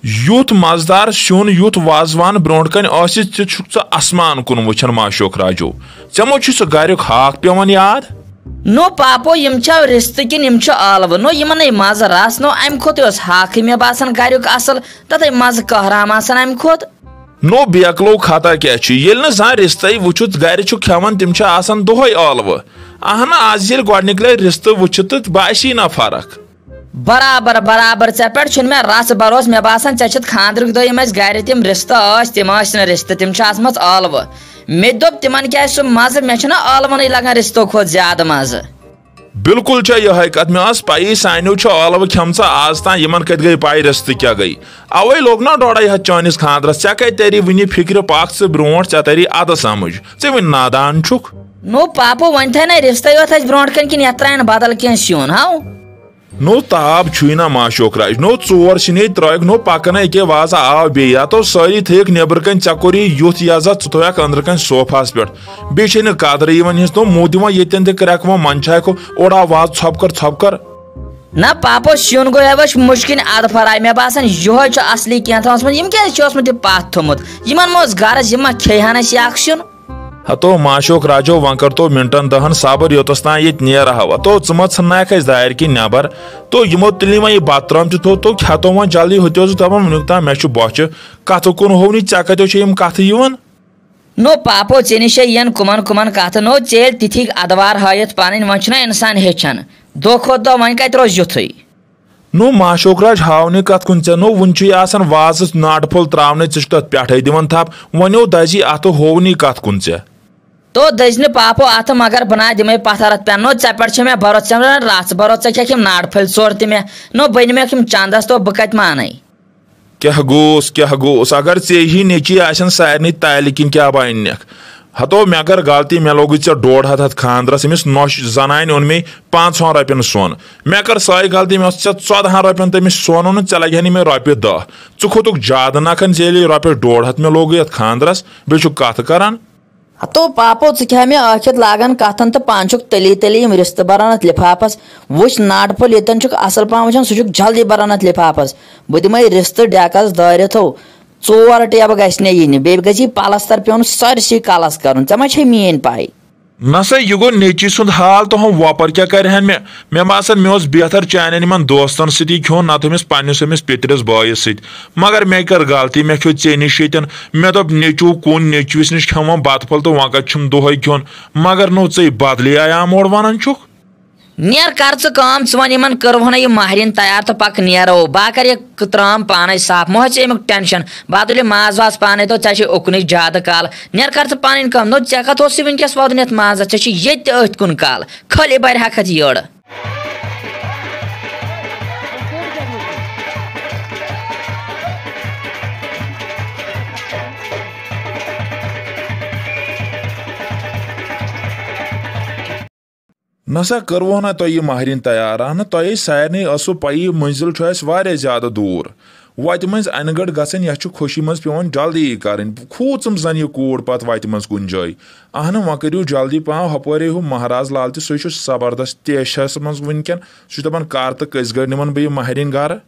youth मजदार सिन youth wazwan brought कन आसमान कुन वुचन माशोक राजो चमो गरिक हाक पेवन याद नो पापो यम रिश्त किन यम आलव नो यमन मज रस नो अम खोत हाक मे बासान गरिक असल तत मज कहराम अम खोत नो बेकलो खता क्या ना रिश्त वुचुत गर खेवन तम दोहे आलव अहन आज गोनिक रिश्त वुच तो बासी ना फर्क बराबर बराबर ऐ पे मे रस भरोस मे बासान ऐ खानद्रुक दम गर तम रिश्त तम रिश्त तम आलव मे दोप तिमन क्या सह मज मे आलवन लगान रिश्तो खोत ज्यादा मज बिल्कुल यह कत मे पई सानो आलव खेम आज तान इन कत गई पाई रिश्त क्या गई अवे लोग ना 2.5 चानिस खानद्रस ऐ कत तरी वन फिक्र पाक ब्रोट ऐ तरी अद समझ ऐ वन नादान छुक नो पापो वन थे ना रिश्त योत ब्रोट कन कि त्रान बदल कह सिन हाउ नो ताब छुना माशोक राज नो 4 सिने त्रक नो पकन अके वाजा आव बे या तो सारी थेक नेबर कन चकोरी युथ याजा थोक अंदर कन सोफास पे बे कदर नो मो दिव ये क्रैक मनछाको ओड़ा वाज छपकर ना पापो सिन गो मुश्किल अद फराय मे बासान यह असली क्या क्या पथ थोमुत मस गरज खेहन सिन हतो माशोक राजो वन कर तो मिनटन 10 सबर योतस तान ये नेर हवा तो च नाक दायर कि नबर तो यमो तुल वो बत त्रम थो तो खेतो वो जल्दी होतो दपान वनुक तान मे बच कथ कुन हो चे कतो कथ नो पापो ऐ निश यन कुमन कुमन कथ नो चेल तिथि अदवार हायत पान वन इंसान हेचन दो खो दो वन कत रोज युथु नो माशोक राज हावने कत कुन नो वन वाज नाट फुल त्रावने तथ पे दिवन थप वनो दजी अत होवनी कत कुन तो दजन पापो अत मगर बना दिमे पथरत पे नो पे मे भरोस रस भरोस क्या नाड़ फल सोर ते नो बन मे चंदस तो बह कत मान क्या गोस अगर ऐ ही नेची आसन सारे ताल किन क्या बन हतो मे कर गलती मे लोग 1.5 खानद्रस अमिस नोश जनान ओन मे 500 रपन सोन मे कर साई गलती मे 14 रपन तमिस सोन ओन ऐ लगे मे रपये 10 च खोतुक ज्यादा नखन ऐ रपये 1.5 मे लोग ये खानद्रस बे कत करान तो पापो क्या मे आखिर लागन कथन तो पान तली तली रिश्त बरान लिफाफस वुच नाट फल ये असल पान वो सह जल्दी बरान लिफाफस बह दिम रिश्त डेकस दारिथो 4 टेब गि इन बे गि पलस्तर पे सरसी कलस कर ऐ मेन पाई नसा यह गो नेची सुंद हाल तो हम वपर क्या करहन मे बासान मे बेहतर चान इन दोस्तन सी खिन ना पन्नस पितरस बायस मगर मे कर गलती मे खो ऐ निश मे दोप नेचू कुन नेचुस निश खम बत फल तो वह कम दोहे खिन मगर नो ऐ बदली आया मोड़ वन छुक नेर कर कम वन करवन यह महरिन तैयार तो पक नेरो बह कर यह त्राम पान साफ मोह अमुक टेंशन बह तुल माज वाज पान तो ऐ उकन ज्यादा काल नेर कर पान कम नो ऐ कत वनकस वदन माज ये अथ कुन काल खल बर हकत यड़ नसा करवो ना तो यह महरिन तैयार ना तो सारे असो पई मंजिल ज्यादा दूर वत मज अनगढ़ गसन यह खुशी मज पे जल्दी कर खूचम जन यह कूड़ पत वत मज कुन जाय अहन वह करू जल्दी पह हपर हो महाराज लाल तो सह जबरदस्त तेशस मज वनकन सह दपान कर तो कस गढ़ निमन बह महरिन गर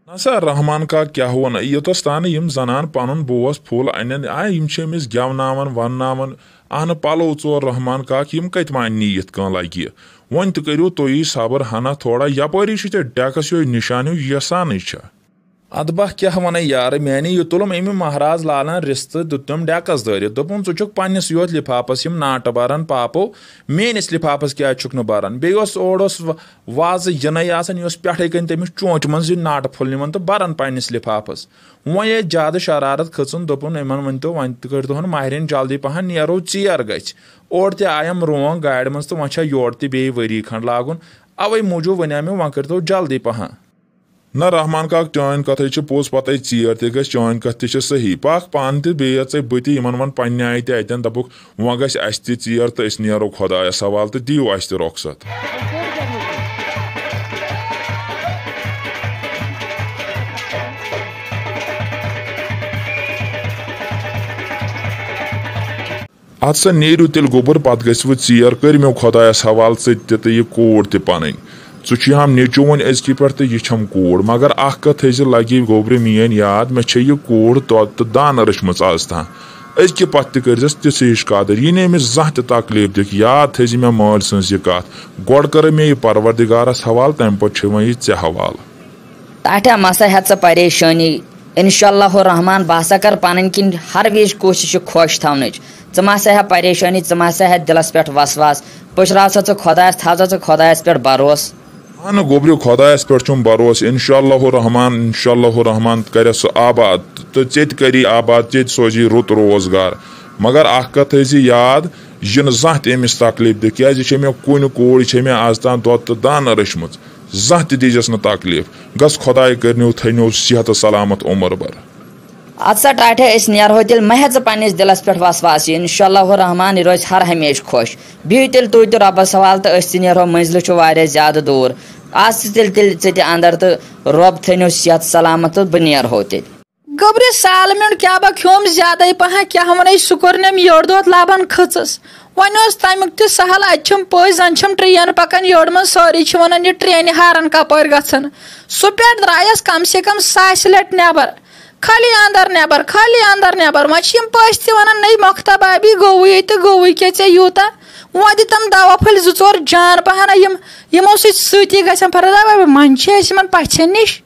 नसा रहमान का क्या वन योतस तान जनान पन बोस फुल अन अमिस गेवनावन वनावन अहन पलो 4 रहमान काक कत मान यथ कह लगे वन तो करू तुम सबर हना थोड़ा यपरी डेकस यो निशान यसान अदबह क्या वन यार मैंने यह तुलम अमि महाराज लालन रिश्त दुतम डेकस दारित दोपन चुक पन्नस योत लिफाफस नाट बरान पापो मेनिस लिफाफस क्या बरान बे ओर वाज यन पे कन तमिस चोंच मज नाट फुल निमन तो बरान पन्नस लिफाफस वो ये ज्यादा शरारत खचन दोपन इन वन तो वन कर महरिन जल्दी पहन नेरो चेर गच और आयम रोंग गाड़ मज तो वह योर ते वरी खंड लागुन अवे मूजूब वन मे वह कर जल्दी पहन ना रहमान काक चान कथ पोज पत चेर ते चान कथ सही पाक पान ते बत वन पन्न आय तन दपुक वह गस चेर तो नेरो खुदाया सवाल तो दियो अस रुखसत अत सा नेरू तेल गोबर पत गो चीर कर मे खुदायस हवाल तो यह कोर त पन हम नेचो वन अजक पे तो यह कोर मगर अख कथ लगे गोबर मेन याद मे यह कोर तो दान रचम आज तान अजक पत तस तिस हिश कदर यह ने जह तकलीफ दिख याद थी मे माल सज यह कत गोड़ कर मे यह परवरदिगारस हवाल तम पे वह ऐ हवाल ताठा मसा हेत सा परेशानी इंशाअल्लाह रहमान बह सा कर पन किन हर विज कोशिश खुश थवन च मसा है परेशानी च मसा है दिलस पे वसवास पुशराव सा खुदायस थाव सा खुदायस पे भरोस हाँ गोब्रियो खुदायस पे भरोस इंशाअल्लाह रहमान कर सह आबाद तो चेत करी आबाद चेत सोजी रुत रोजगार मगर अख कथ याद यह जह तमिस तकलीफ दिख क्या मे कुन कोड़ मे आज तान दो तो दान रचम जह दीजस न तकलीफ गस खुदाय करनो थनो सेहत सलामत उम्र भर असा टाठे नेरो तेल महज पन्निस दिलस पे वसवास इंशाअल्लाह रहमान रोज हर हमेश खुश बिह तेल तुई तो रबस सवाल तो नेरो मंजिल ज्यादा दूर आज तेल चे अंदर तो रब थनो सेहत सलामत तो बह नेरो तेल गोब्रे साल मिनट क्या खोम ज्यादा पह क्या वन सुकुरनम योड़ दोत लाबन खचस वन तमुक तो सहल अम पज जन ट्रेन पकान योड़ मन सारी वन यह ट्रेन हारन कपर गन सह पे द्रायस कम से कम 100 लट नबर खाली अंदर नबर वह पज वन नई मख्ता बाबी गोवु तो गोवु क्या ऐ यूता वो तम दवा फल 2-4 जान पहन यमो सी गन फर्क मन पछन निश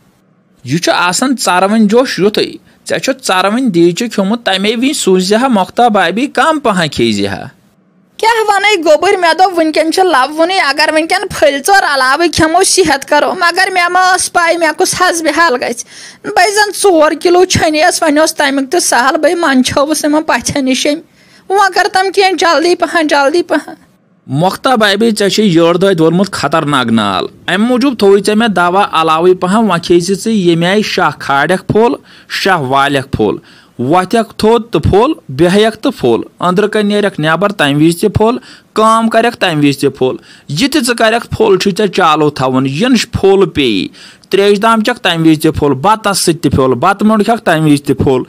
यह चरवन जोश युत ऐ चरवन दीच खमुत तमे वि सूझा मोख्ता बाबी कम पह खेजहा क्या वन गोबर मे दो वनकन लब वन अगर वनकन फल 4 अलाव खमो सेहत करो मगर मे पाई मे कुछ हजब हल गई जन 4 किलो छनियस वन तमुक तो सहल बे मन छवस पछन निश वो कर तम कह जल्दी पह मोख्ता बाबी ऐ योड़ दह दोरमुत खतरनाक नाल अम मूजूब थोई ऐ मे दवा अलाव पह वह खेज ये आय शाह खाड़क फोल शाह वालक फोल वथक थोद तो फोल बेहक तो फोल अंदर कन नेरक नबर तम विज त फोल काम करक तम विज त फोल यह करक फोल ऐ चालू थवन यन फोल पे त्रेश दाम चक तम विज त फोल बतस सत फोल बत मुंड खक तम विज त फोल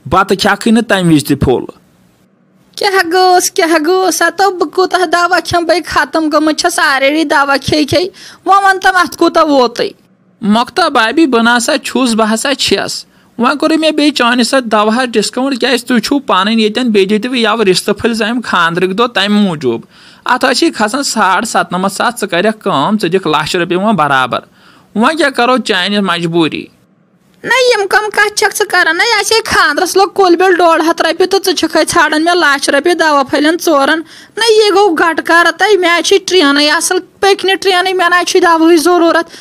बत खक न तम विज त फोल क्या गोस तो बह कूत दवा खम बे खत्म गमत ऑलरेडी दवा खे वो वन तम अत कूत वोत मोख्ता बाबी बह नसा छुस बह हसा छस वह कोर मे बे चान सत दवा डिस्काउंट क्या तुम पान ये बे दिव यव रिश्त फल अम खानद्रक दो तम मूजूब अत खसान 97.5 च कम च दिख $1,00,000 वह बराबर वह क्या करो चान मजबूरी ना यम कम कत कर ना ये खानद्रस लोग कुल बिल $150 तो चे ाड़न मे $1,00,000 दवा फलन 4 ना यह गो गट कर मे ट्रेन असल पकन ट्रेन मे ना दवा जरूरत